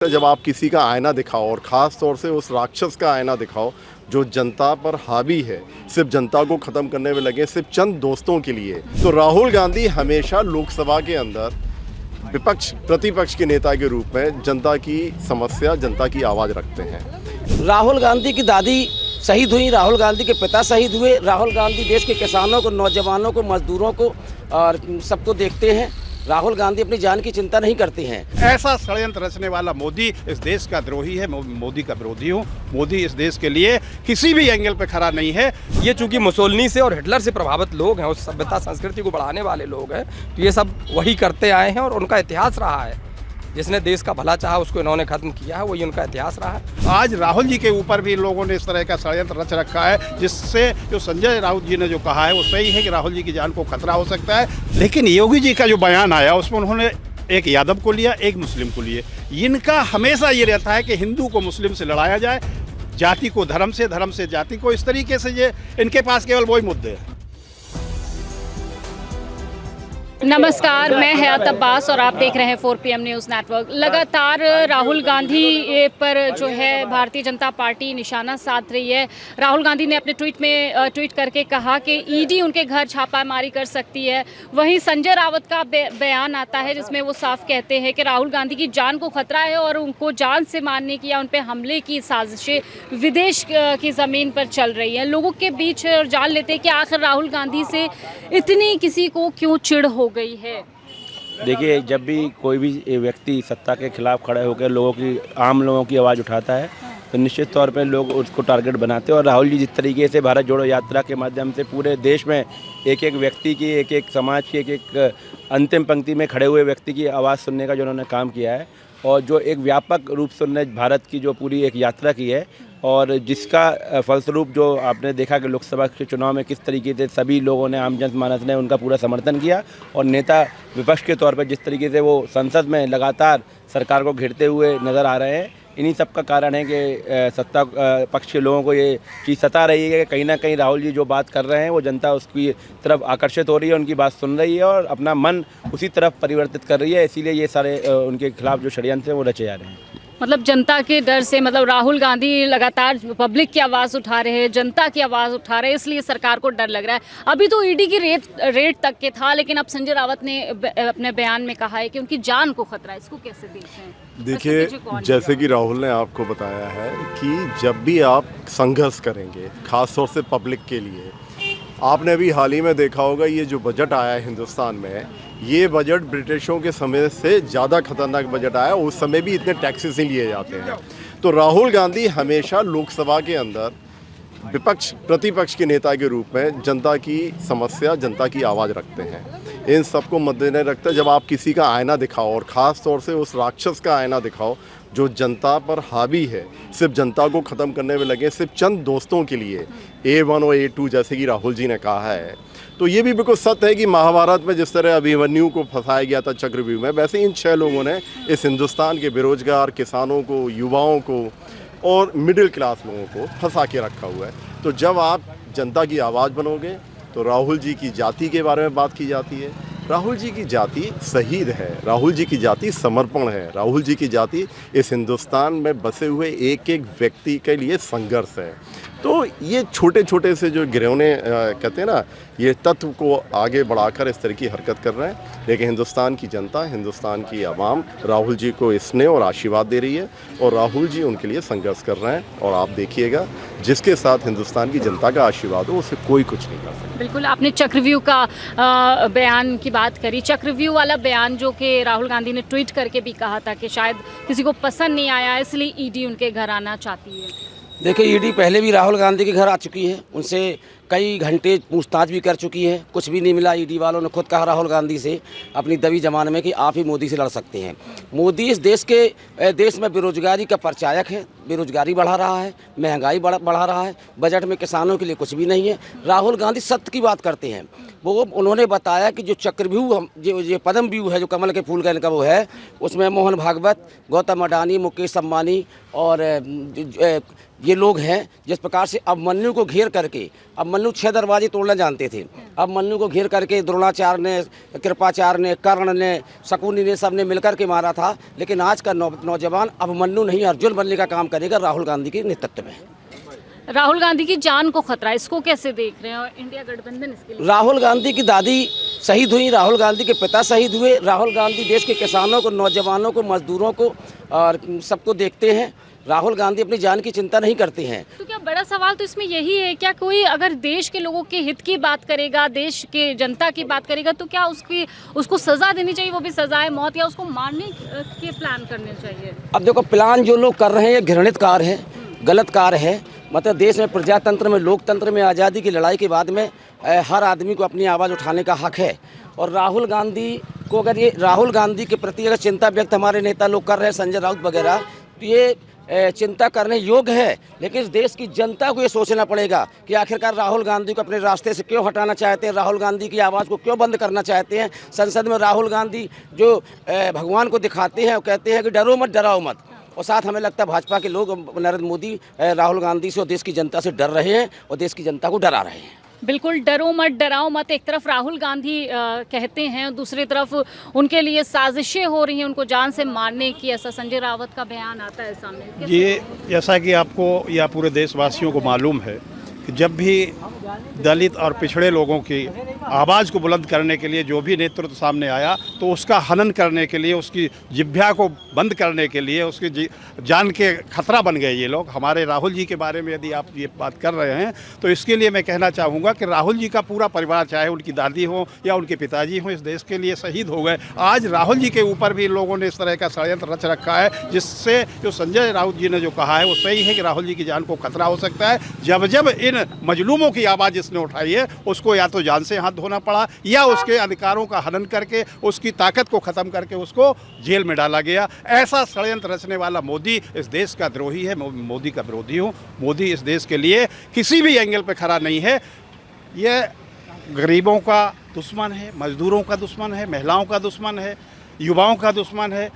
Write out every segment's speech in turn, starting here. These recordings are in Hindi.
जब आप किसी का आईना दिखाओ और ख़ास तौर से उस राक्षस का आईना दिखाओ जो जनता पर हावी है, सिर्फ जनता को ख़त्म करने में लगे, सिर्फ चंद दोस्तों के लिए। तो राहुल गांधी हमेशा लोकसभा के अंदर विपक्ष प्रतिपक्ष के नेता के रूप में जनता की समस्या, जनता की आवाज़ रखते हैं। राहुल गांधी की दादी शहीद हुई, राहुल गांधी के पिता शहीद हुए। राहुल गांधी देश के किसानों को, नौजवानों को, मजदूरों को और सबको देखते हैं। राहुल गांधी अपनी जान की चिंता नहीं करते हैं। ऐसा षड्यंत्र रचने वाला मोदी इस देश का द्रोही है। मोदी का विरोधी हूँ। मोदी इस देश के लिए किसी भी एंगल पे खड़ा नहीं है। ये चूंकि मुसोलिनी से और हिटलर से प्रभावित लोग हैं, उस सभ्यता संस्कृति को बढ़ाने वाले लोग हैं, तो ये सब वही करते आए हैं और उनका इतिहास रहा है। जिसने देश का भला चाहा उसको इन्होंने खत्म किया है, वही उनका इतिहास रहा है। आज राहुल जी के ऊपर भी लोगों ने इस तरह का षड्यंत्र रच रखा है, जिससे जो संजय राउत जी ने जो कहा है वो सही है कि राहुल जी की जान को खतरा हो सकता है। लेकिन योगी जी का जो बयान आया उसमें उन्होंने एक यादव को लिया, एक मुस्लिम को लिए। इनका हमेशा ये रहता है कि हिंदू को मुस्लिम से लड़ाया जाए, जाति को धर्म से जाति को। इस तरीके से ये इनके पास केवल वही मुद्दे हैं। नमस्कार, मैं हयात अब्बास और आप देख रहे हैं 4PM न्यूज़ नेटवर्क। लगातार राहुल गांधी पर जो है भारतीय जनता पार्टी निशाना साध रही है। राहुल गांधी ने अपने ट्वीट करके कहा कि ईडी उनके घर छापामारी कर सकती है। वहीं संजय राउत का बयान आता है जिसमें वो साफ कहते हैं कि राहुल गांधी की जान को खतरा है और उनको जान से मारने की या उन पर हमले की साजिशें विदेश की ज़मीन पर चल रही हैं। लोगों के बीच जान लेते हैं कि आखिर राहुल गांधी से इतनी किसी को क्यों चिढ़ हो गई है। देखिए, जब भी कोई भी व्यक्ति सत्ता के खिलाफ खड़े होकर आम लोगों की आवाज़ उठाता है तो निश्चित तौर पे लोग उसको टारगेट बनाते हैं। और राहुल जी जिस तरीके से भारत जोड़ो यात्रा के माध्यम से पूरे देश में एक एक व्यक्ति की, एक एक समाज की, एक एक अंतिम पंक्ति में खड़े हुए व्यक्ति की आवाज़ सुनने का जो उन्होंने काम किया है और जो एक व्यापक रूप से उन्होंने भारत की जो पूरी एक यात्रा की है और जिसका फलस्वरूप जो आपने देखा कि लोकसभा के चुनाव में किस तरीके से सभी लोगों ने, आम जनमानस ने उनका पूरा समर्थन किया और नेता विपक्ष के तौर पर जिस तरीके से वो संसद में लगातार सरकार को घेरते हुए नज़र आ रहे हैं, इन्हीं सब का कारण है कि सत्ता पक्ष के लोगों को ये चीज़ सता रही है कि कहीं ना कहीं राहुल जी जो बात कर रहे हैं वो जनता उसकी तरफ आकर्षित हो रही है, उनकी बात सुन रही है और अपना मन उसी तरफ परिवर्तित कर रही है। इसीलिए ये सारे उनके खिलाफ जो षड्यंत्र हैं वो रचे जा रहे हैं। मतलब जनता के डर से, मतलब राहुल गांधी लगातार पब्लिक की आवाज़ उठा रहे हैं, जनता की आवाज़ उठा रहे हैं, इसलिए सरकार को डर लग रहा है। अभी तो ईडी की रेट तक के था, लेकिन अब संजय राउत ने अपने बयान में कहा है कि उनकी जान को खतरा है। इसको कैसे देखें? देखिए, जैसे कि राहुल ने आपको बताया है कि जब भी आप संघर्ष करेंगे, खास तौर से पब्लिक के लिए, आपने अभी हाल ही में देखा होगा ये जो बजट आया है हिंदुस्तान में, ये बजट ब्रिटिशों के समय से ज़्यादा खतरनाक बजट आया। उस समय भी इतने टैक्सेस नहीं लिए जाते हैं। तो राहुल गांधी हमेशा लोकसभा के अंदर विपक्ष प्रतिपक्ष के नेता के रूप में जनता की समस्या, जनता की आवाज़ रखते हैं। इन सबको मद्देनजर रखते हैं, जब आप किसी का आईना दिखाओ और ख़ास तौर से उस राक्षस का आईना दिखाओ जो जनता पर हावी है, सिर्फ जनता को ख़त्म करने में लगे, सिर्फ चंद दोस्तों के लिए, A1 और A2 जैसे कि राहुल जी ने कहा है, तो ये भी बिल्कुल सत्य है कि महाभारत में जिस तरह अभिमन्यु को फंसाया गया था चक्रव्यूह में, वैसे इन 6 लोगों ने इस हिंदुस्तान के बेरोजगार किसानों को, युवाओं को और मिडिल क्लास लोगों को फंसा के रखा हुआ है। तो जब आप जनता की आवाज़ बनोगे तो राहुल जी की जाति के बारे में बात की जाती है। राहुल जी की जाति शहीद है, राहुल जी की जाति समर्पण है, राहुल जी की जाति इस हिंदुस्तान में बसे हुए एक एक व्यक्ति के लिए संघर्ष है। तो ये छोटे छोटे से जो गिरोने कहते हैं ना, ये तत्व को आगे बढ़ाकर इस तरह की हरकत कर रहे हैं। लेकिन हिंदुस्तान की जनता, हिंदुस्तान की आवाम राहुल जी को स्नेह और आशीर्वाद दे रही है और राहुल जी उनके लिए संघर्ष कर रहे हैं। और आप देखिएगा, जिसके साथ हिंदुस्तान की जनता का आशीर्वाद हो उसे कोई कुछ नहीं कर सकता। बिल्कुल, आपने चक्रव्यूह का बयान की बात करी। चक्रव्यूह वाला बयान जो कि राहुल गांधी ने ट्वीट करके भी कहा था कि शायद किसी को पसंद नहीं आया, इसलिए ईडी उनके घर आना चाहती है। देखिए, ईडी पहले भी राहुल गांधी के घर आ चुकी है, उनसे कई घंटे पूछताछ भी कर चुकी है, कुछ भी नहीं मिला। ईडी वालों ने खुद कहा राहुल गांधी से अपनी दबी जमाने में कि आप ही मोदी से लड़ सकते हैं। मोदी इस देश में बेरोजगारी का प्रचारक है, बेरोजगारी बढ़ा रहा है, महंगाई बढ़ा रहा है, बजट में किसानों के लिए कुछ भी नहीं है। राहुल गांधी सत्य की बात करते हैं। उन्होंने बताया कि जो चक्रव्यूह, जो पद्म व्यूह है, जो कमल के फूल का इनका वो है, उसमें मोहन भागवत, गौतम अडानी, मुकेश अंबानी और ये लोग हैं। जिस प्रकार से अभिमन्यु को घेर करके, अभिमन्यु मन्नू 6 दरवाजे तोड़ना जानते थे। अब मन्नू को घेर करके द्रोणाचार्य ने, कृपाचार्य ने, कर्ण ने, शकुनी ने, सब ने मिलकर के मारा था। लेकिन आज का नौजवान अब मन्नू नहीं अर्जुन बनने का काम करेगा राहुल गांधी के नेतृत्व में। राहुल गांधी की जान को खतरा है, इसको कैसे देख रहे हैं और इंडिया गठबंधन इसके लिए? राहुल गांधी की दादी शहीद हुई, राहुल गांधी के पिता शहीद हुए। राहुल गांधी देश के किसानों को, नौजवानों को, मजदूरों को और सबको देखते हैं। राहुल गांधी अपनी जान की चिंता नहीं करते हैं। तो क्या बड़ा सवाल तो इसमें यही है, क्या कोई अगर देश के लोगों के हित की बात करेगा, देश के जनता की बात करेगा, तो क्या उसको सजा देनी चाहिए, वो भी सजाए मौत, या उसको मारने के प्लान करने चाहिए? अब देखो, प्लान जो लोग कर रहे हैं ये घृणित कार्य है, गलत कार्य है। मतलब देश में प्रजातंत्र में, लोकतंत्र में आज़ादी की लड़ाई के बाद में हर आदमी को अपनी आवाज़ उठाने का हक है। और राहुल गांधी को अगर ये राहुल गांधी के प्रति अगर चिंता व्यक्त हमारे नेता लोग कर रहे हैं, संजय राउत वगैरह, तो ये चिंता करने योग्य है। लेकिन इस देश की जनता को ये सोचना पड़ेगा कि आखिरकार राहुल गांधी को अपने रास्ते से क्यों हटाना चाहते हैं, राहुल गांधी की आवाज़ को क्यों बंद करना चाहते हैं। संसद में राहुल गांधी जो भगवान को दिखाते हैं और कहते हैं कि डरो मत, डराओ मत, और साथ हमें लगता है भाजपा के लोग, नरेंद्र मोदी राहुल गांधी से और देश की जनता से डर रहे हैं और देश की जनता को डरा रहे हैं। बिल्कुल, डरो मत, डराओ मत, एक तरफ राहुल गांधी कहते हैं, दूसरी तरफ उनके लिए साजिशें हो रही हैं उनको जान से मारने की, ऐसा संजय रावत का बयान आता है सामने। ये जैसा कि आपको या पूरे देशवासियों को मालूम है कि जब भी दलित और पिछड़े लोगों की आवाज़ को बुलंद करने के लिए जो भी नेतृत्व सामने आया, तो उसका हनन करने के लिए, उसकी जिह्वा को बंद करने के लिए, उसकी जान के खतरा बन गए ये लोग। हमारे राहुल जी के बारे में यदि आप ये बात कर रहे हैं तो इसके लिए मैं कहना चाहूँगा कि राहुल जी का पूरा परिवार, चाहे उनकी दादी हो या उनके पिताजी हो, इस देश के लिए शहीद हो गए। आज राहुल जी के ऊपर भी लोगों ने इस तरह का षड्यंत्र रच रखा है, जिससे जो संजय राउत जी ने जो कहा है वो सही है कि राहुल जी की जान को खतरा हो सकता है। जब जब इन मजलूमों की आवाज़ जिसने उठाई है, उसको या तो जान से हाथ धोना पड़ा या उसके अधिकारों का हनन करके, उसकी ताकत को ख़त्म करके उसको जेल में डाला गया। ऐसा षड्यंत्र रचने वाला मोदी इस देश का द्रोही है। मोदी का विरोधी हूँ। मोदी इस देश के लिए किसी भी एंगल पे खड़ा नहीं है। ये गरीबों का दुश्मन है, मजदूरों का दुश्मन है, महिलाओं का दुश्मन है, युवाओं का दुश्मन है,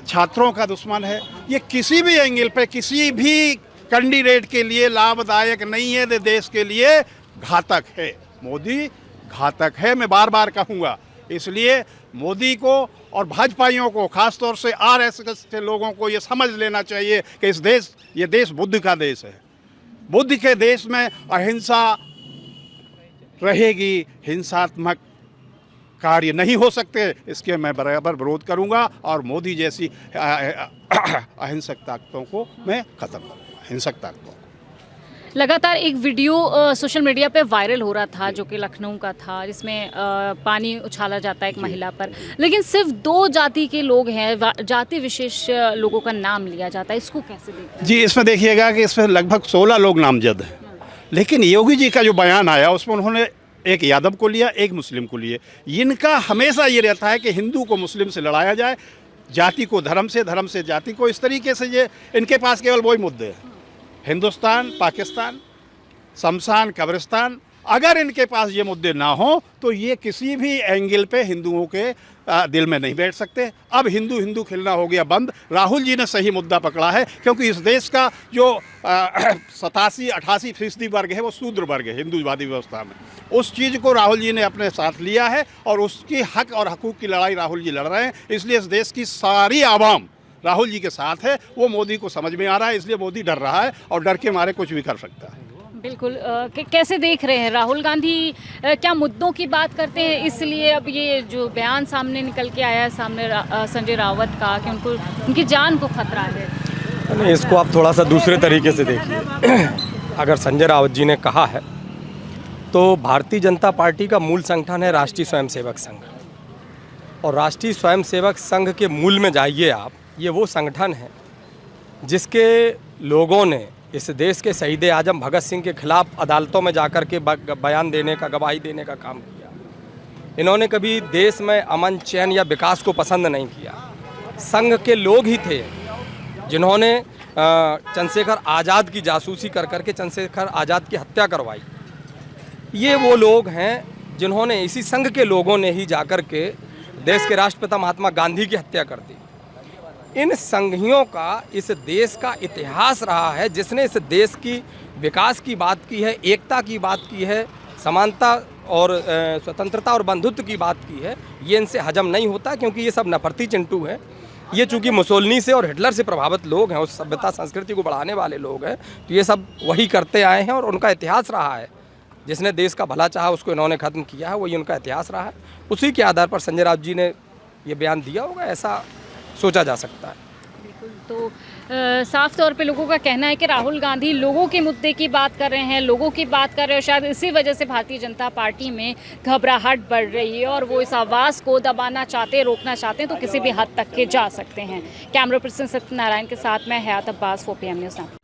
छात्रों का दुश्मन है। ये किसी भी एंगल पे किसी भी कैंडिडेट के लिए लाभदायक नहीं है, देश के लिए घातक है। मोदी घातक है, मैं बार बार कहूँगा। इसलिए मोदी को और भाजपाइयों को, खासतौर से आरएसएस के लोगों को ये समझ लेना चाहिए कि ये देश बुद्ध का देश है। बुद्ध के देश में अहिंसा रहेगी, हिंसात्मक कार्य नहीं हो सकते। इसके मैं बराबर विरोध करूँगा और मोदी जैसी अहिंसक ताकतों को मैं ख़त्म करूँगा, हिंसक ताकतों। लगातार एक वीडियो सोशल मीडिया पे वायरल हो रहा था जो कि लखनऊ का था, जिसमें पानी उछाला जाता है एक महिला पर, लेकिन सिर्फ 2 जाति के लोग हैं, जाति विशेष लोगों का नाम लिया जाता है, इसको कैसे देखते हैं? जी, इसमें देखिएगा कि इसमें लगभग 16 लोग नामजद हैं। लेकिन योगी जी का जो बयान आया उसमें उन्होंने एक यादव को लिया, एक मुस्लिम को लिए। इनका हमेशा ये रहता है कि हिंदू को मुस्लिम से लड़ाया जाए, जाति को धर्म से, धर्म से जाति को। इस तरीके से ये इनके पास केवल वही मुद्दे हैं, हिंदुस्तान, पाकिस्तान, शमशान, कब्रिस्तान। अगर इनके पास ये मुद्दे ना हो तो ये किसी भी एंगल पे हिंदुओं के दिल में नहीं बैठ सकते। अब हिंदू हिंदू खेलना हो गया बंद। राहुल जी ने सही मुद्दा पकड़ा है, क्योंकि इस देश का जो 87-88% वर्ग है वो शूद्र वर्ग है हिंदूवादी व्यवस्था में। उस चीज़ को राहुल जी ने अपने साथ लिया है और उसकी हक और हकूक़ की लड़ाई राहुल जी लड़ रहे हैं। इसलिए इस देश की सारी आवाम राहुल जी के साथ है। वो मोदी को समझ में आ रहा है, इसलिए मोदी डर रहा है और डर के मारे कुछ भी कर सकता है। बिल्कुल। कैसे देख रहे हैं राहुल गांधी क्या मुद्दों की बात करते हैं, इसलिए अब ये जो बयान सामने निकल के आया है सामने संजय रावत का कि उनकी जान को खतरा है? नहीं, इसको आप थोड़ा सा दूसरे तरीके से देखिए। अगर संजय रावत जी ने कहा है तो भारतीय जनता पार्टी का मूल संगठन है राष्ट्रीय स्वयंसेवक संघ, और राष्ट्रीय स्वयंसेवक संघ के मूल में जाइए आप, ये वो संगठन है जिसके लोगों ने इस देश के शहीद आजम भगत सिंह के खिलाफ अदालतों में जाकर के बयान देने का, गवाही देने का काम किया। इन्होंने कभी देश में अमन, चैन या विकास को पसंद नहीं किया। संघ के लोग ही थे जिन्होंने चंद्रशेखर आज़ाद की जासूसी कर करके चंद्रशेखर आज़ाद की हत्या करवाई। ये वो लोग हैं जिन्होंने, इसी संघ के लोगों ने ही जाकर के देश के राष्ट्रपिता महात्मा गांधी की हत्या कर दी। इन संघियों का इस देश का इतिहास रहा है, जिसने इस देश की विकास की बात की है, एकता की बात की है, समानता और स्वतंत्रता और बंधुत्व की बात की है, ये इनसे हजम नहीं होता, क्योंकि ये सब नफरती चिंटू हैं। ये चूँकि मुसोलिनी से और हिटलर से प्रभावित लोग हैं, उस सभ्यता संस्कृति को बढ़ाने वाले लोग हैं, तो ये सब वही करते आए हैं और उनका इतिहास रहा है। जिसने देश का भला चाहा उसको इन्होंने ख़त्म किया है, वही उनका इतिहास रहा है। उसी के आधार पर संजय राउत जी ने ये बयान दिया होगा, ऐसा सोचा जा सकता है। तो साफ तौर पे लोगों का कहना है कि राहुल गांधी लोगों के मुद्दे की बात कर रहे हैं, लोगों की बात कर रहे हैं, शायद इसी वजह से भारतीय जनता पार्टी में घबराहट बढ़ रही है और वो इस आवाज़ को दबाना चाहते हैं, रोकना चाहते हैं, तो किसी भी हद तक के जा सकते हैं। कैमरा पर्सन सत्यनारायण के साथ मैं हयात अब्बास, 4PM न्यूज़।